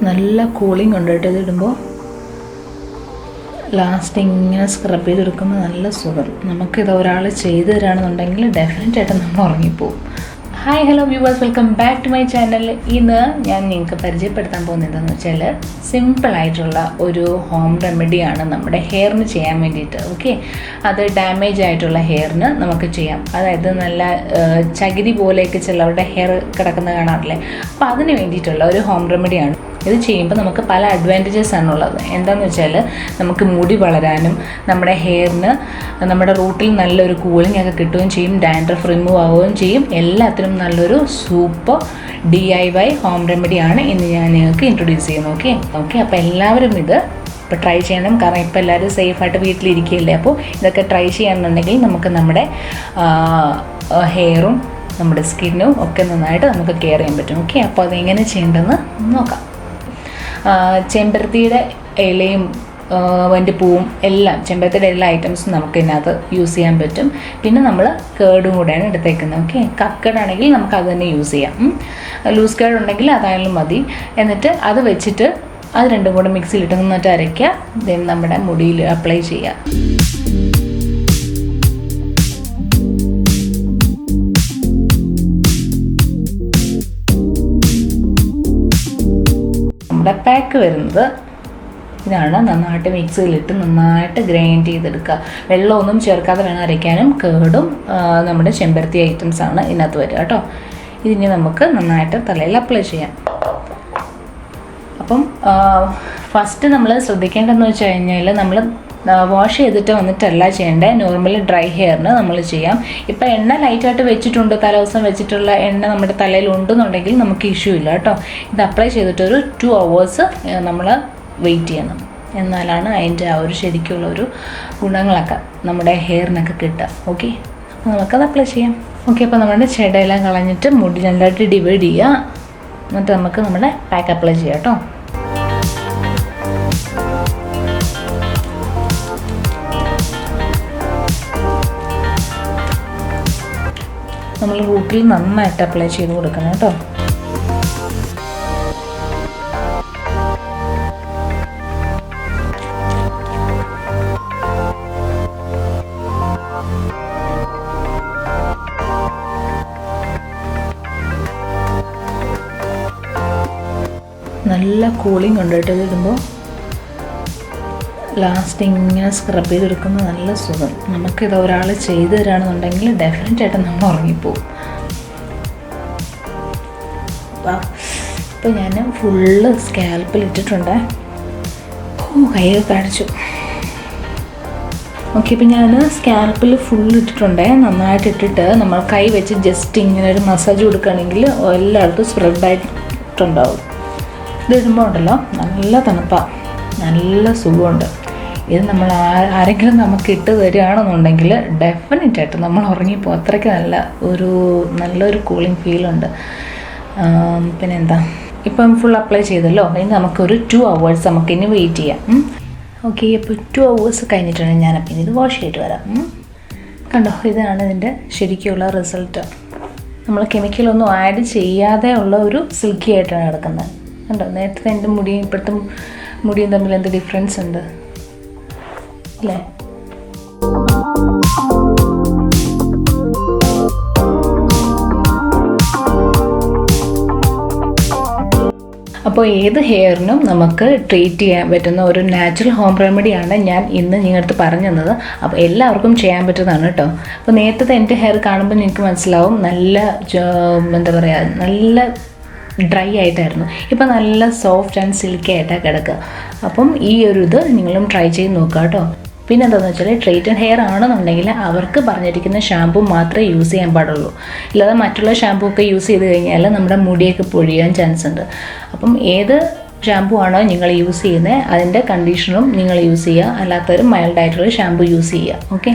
നല്ല കൂളിംഗ് ഉണ്ട് കേട്ടോ ഇതിടുമ്പോൾ. ലാസ്റ്റ് ഇങ്ങനെ സ്ക്രബ് ചെയ്തെടുക്കുമ്പോൾ നല്ല സുഖം. നമുക്കിത് ഒരാൾ ചെയ്തു തരാണെന്നുണ്ടെങ്കിൽ ഡെഫിനറ്റായിട്ട് നമ്മൾ ഉറങ്ങിപ്പോവും. Hi hello viewers, welcome back to my channel. ഇന്ന് ഞാൻ നിങ്ങൾക്ക് പരിചയപ്പെടുത്താൻ പോകുന്നത് എന്താണെന്ന് വെച്ചാൽ സിമ്പിളായിട്ടുള്ള ഒരു ഹോം റെമഡിയാണ് നമ്മുടെ ഹെയറിന് ചെയ്യാൻ വേണ്ടിയിട്ട്. ഓക്കെ, അത് ഡാമേജ് ആയിട്ടുള്ള ഹെയറിന് നമുക്ക് ചെയ്യാം. അതായത് നല്ല ചകിരി പോലെയൊക്കെ ചിലവരുടെ ഹെയർ കിടക്കുന്ന കാണാറില്ലേ, അപ്പോൾ അതിന് വേണ്ടിയിട്ടുള്ള ഒരു ഹോം റെമഡിയാണ്. ഇത് ചെയ്യുമ്പോൾ നമുക്ക് പല അഡ്വാൻറ്റേജസ് ആണുള്ളത്. എന്താണെന്ന് വെച്ചാൽ നമുക്ക് മുടി വളരാനും നമ്മുടെ ഹെയറിന് നമ്മുടെ റൂട്ടിൽ നല്ലൊരു കൂളിംഗ് ഒക്കെ കിട്ടുകയും ചെയ്യും, ഡാൻഡ്രഫ് റിമൂവ് ആവുകയും ചെയ്യും. എല്ലാത്തിനും നല്ലൊരു സൂപ്പർ DIY ഹോം റെമഡിയാണ് ഇന്ന് ഞാൻ നിങ്ങൾക്ക് ഇൻട്രൊഡ്യൂസ് ചെയ്യുന്നത്. ഓക്കെ, അപ്പോൾ എല്ലാവരും ഇത് ഇപ്പോൾ ട്രൈ ചെയ്യണം. കാരണം ഇപ്പോൾ എല്ലാവരും സേഫായിട്ട് വീട്ടിലിരിക്കുകയല്ലേ. അപ്പോൾ ഇതൊക്കെ ട്രൈ ചെയ്യാന്നുണ്ടെങ്കിൽ നമുക്ക് നമ്മുടെ ഹെയറും നമ്മുടെ സ്കിന്നും ഒക്കെ നന്നായിട്ട് നമുക്ക് കെയർ ചെയ്യാൻ പറ്റും. ഓക്കെ, അപ്പോൾ അതെങ്ങനെ ചെയ്യേണ്ടതെന്ന് നോക്കാം. ചെമ്പരത്തിയുടെ ഇലയും അതിൻ്റെ പൂവും എല്ലാം, ചെമ്പരത്തിയുടെ എല്ലാ ഐറ്റംസും നമുക്ക് ഇതിനകത്ത് യൂസ് ചെയ്യാൻ പറ്റും. പിന്നെ നമ്മൾ കേടും കൂടെയാണ് എടുത്തേക്കുന്നത്. ഓക്കെ, കക്കേടാണെങ്കിൽ നമുക്ക് അത് തന്നെ യൂസ് ചെയ്യാം. ലൂസ് കേട് ഉണ്ടെങ്കിൽ അതായാലും മതി. എന്നിട്ട് അത് വെച്ചിട്ട് അത് രണ്ടും കൂടെ മിക്സിയിലിട്ട് നന്നായിട്ട് അരയ്ക്കുക. ദെൻ നമ്മുടെ മുടിയിൽ അപ്ലൈ ചെയ്യുക. പാക്ക് വരുന്നത് ഇതാണ്. നന്നായിട്ട് മിക്സിയിലിട്ട് നന്നായിട്ട് ഗ്രൈൻഡ് ചെയ്തെടുക്കുക. വെള്ളമൊന്നും ചേർക്കാതെ വേണം അരയ്ക്കാനും. കേടും നമ്മുടെ ചെമ്പരത്തി ഐറ്റംസാണ് ഇതിനകത്ത് വരിക കേട്ടോ. ഇതിന് നമുക്ക് നന്നായിട്ട് തലയിൽ അപ്ലൈ ചെയ്യാം. അപ്പം ഫസ്റ്റ് നമ്മൾ ശ്രദ്ധിക്കേണ്ടതെന്ന് വെച്ച് കഴിഞ്ഞാൽ നമ്മൾ വാഷ് ചെയ്തിട്ട് വന്നിട്ടല്ല ചെയ്യേണ്ടത്. നോർമലി ഡ്രൈ ഹെയറിന് നമ്മൾ ചെയ്യാം. ഇപ്പം എണ്ണ ലൈറ്റായിട്ട് വെച്ചിട്ടുണ്ട്, തലേദിവസം വെച്ചിട്ടുള്ള എണ്ണ നമ്മുടെ തലയിൽ ഉണ്ടെന്നുണ്ടെങ്കിൽ നമുക്ക് ഇഷ്യൂ ഇല്ല കേട്ടോ. ഇത് അപ്ലൈ ചെയ്തിട്ടൊരു 2 hours നമ്മൾ വെയിറ്റ് ചെയ്യണം. എന്നാലാണ് അതിൻ്റെ ആ ഒരു ശരിക്കുള്ള ഒരു ഗുണങ്ങളൊക്കെ നമ്മുടെ ഹെയറിനൊക്കെ കിട്ടുക. ഓക്കെ, അപ്പോൾ നമുക്കത് അപ്ലൈ ചെയ്യാം. ഓക്കെ, അപ്പോൾ നമ്മുടെ ചെടയെല്ലാം കളഞ്ഞിട്ട് മുടി രണ്ടായിട്ട് ഡിവൈഡ് ചെയ്യുക. എന്നിട്ട് നമുക്ക് നമ്മുടെ പാക്ക് അപ്ലൈ ചെയ്യാം കേട്ടോ. നമ്മൾ റൂട്ടിൽ നന്നായിട്ട് അപ്ലൈ ചെയ്ത് കൊടുക്കണം കേട്ടോ. നല്ല കൂളിംഗ് ഉണ്ട് കേട്ടോ ഇതിടുമ്പോൾ. ലാസ്റ്റ് ഇങ്ങനെ സ്ക്രബ് ചെയ്തെടുക്കുമ്പോൾ നല്ല സുഖം. നമുക്കിത് ഒരാൾ ചെയ്തു തരാണെന്നുണ്ടെങ്കിൽ ഡെഫിനറ്റായിട്ട് നമ്മൾ ഉറങ്ങിപ്പോവും. അപ്പോൾ ഞാൻ ഫുള്ള് സ്കാൽപ്പിൽ ഇട്ടിട്ടുണ്ട്. കൈയൊക്കെ അടിച്ചു. ഓക്കെ, ഇപ്പം ഞാൻ സ്കാൽപ്പിൽ ഫുൾ ഇട്ടിട്ടുണ്ട്. നന്നായിട്ട് ഇട്ടിട്ട് നമ്മൾ കൈ വെച്ച് ജസ്റ്റ് ഇങ്ങനെ ഒരു മസാജ് കൊടുക്കുകയാണെങ്കിൽ എല്ലായിടത്തും സ്പ്രെഡായിട്ടുണ്ടാവും. ഇതിടുമ്പോൾ ഉണ്ടല്ലോ നല്ല തണുപ്പാണ്, നല്ല സുഖമുണ്ട്. ഇത് നമ്മൾ ആരെങ്കിലും നമുക്ക് ഇട്ട് തരികയാണെന്നുണ്ടെങ്കിൽ ഡെഫിനറ്റായിട്ട് നമ്മൾ ഉറങ്ങിപ്പോകും. അത്രയ്ക്ക് നല്ലൊരു കൂളിംഗ് ഫീലുണ്ട്. പിന്നെന്താ, ഇപ്പം ഫുൾ അപ്ലൈ ചെയ്തല്ലോ. ഇനി നമുക്കൊരു 2 hours നമുക്കിനി വെയിറ്റ് ചെയ്യാം. ഓക്കെ, ഇപ്പോൾ 2 hours കഴിഞ്ഞിട്ടാണ് ഞാനപ്പം ഇനി ഇത് വാഷ് ചെയ്തിട്ട് വരാം. കണ്ടോ, ഇതാണ് ഇതിൻ്റെ ശരിക്കുള്ള റിസൾട്ട്. നമ്മൾ കെമിക്കലൊന്നും ആഡ് ചെയ്യാതെ ഉള്ള ഒരു സിൽക്കി ആയിട്ടാണ് കിടക്കുന്നത്. കണ്ടോ, നേരത്തെ എൻ്റെ മുടിയും ഇപ്പോഴത്തെ മുടിയും തമ്മിൽ എന്ത് ഡിഫറൻസ് ഉണ്ട് അല്ലേ? അപ്പോൾ ഏത് ഹെയറിനും നമുക്ക് ട്രീറ്റ് ചെയ്യാൻ പറ്റുന്ന ഒരു നാച്ചുറൽ ഹോം റെമഡിയാണ് ഞാൻ ഇന്ന് നിങ്ങളടുത്ത് പറഞ്ഞു തന്നത്. അപ്പോൾ എല്ലാവർക്കും ചെയ്യാൻ പറ്റുന്നതാണ് കേട്ടോ. അപ്പോൾ നേരത്തെ എൻ്റെ ഹെയർ കാണുമ്പോൾ നിങ്ങൾക്ക് മനസ്സിലാവും നല്ല എന്താ പറയുക, നല്ല ഡ്രൈ ആയിട്ടായിരുന്നു. ഇപ്പം നല്ല സോഫ്റ്റ് ആൻഡ് സിൽക്കി ആയിട്ടാണ് കിടക്കുക. അപ്പം ഈ ഒരു ഇത് നിങ്ങളും ട്രൈ ചെയ്ത് നോക്കുക കേട്ടോ. പിന്നെ എന്താണെന്ന് വെച്ചാൽ സ്ട്രെയിറ്റൻ ഹെയർ ആണെന്നുണ്ടെങ്കിൽ അവർക്ക് പറഞ്ഞിരിക്കുന്ന ഷാമ്പു മാത്രമേ യൂസ് ചെയ്യാൻ പാടുള്ളൂ. ഇല്ലാതെ മറ്റുള്ള ഷാമ്പു ഒക്കെ യൂസ് ചെയ്ത് കഴിഞ്ഞാൽ നമ്മുടെ മുടിയൊക്കെ പൊഴിയാൻ ചാൻസ് ഉണ്ട്. അപ്പം ഏത് ഷാമ്പു ആണോ നിങ്ങൾ യൂസ് ചെയ്യുന്നത് അതിൻ്റെ കണ്ടീഷണറും നിങ്ങൾ യൂസ് ചെയ്യുക. അല്ലാത്തവരും മൈൽഡായിട്ടുള്ള ഷാമ്പു യൂസ് ചെയ്യുക. ഓക്കെ.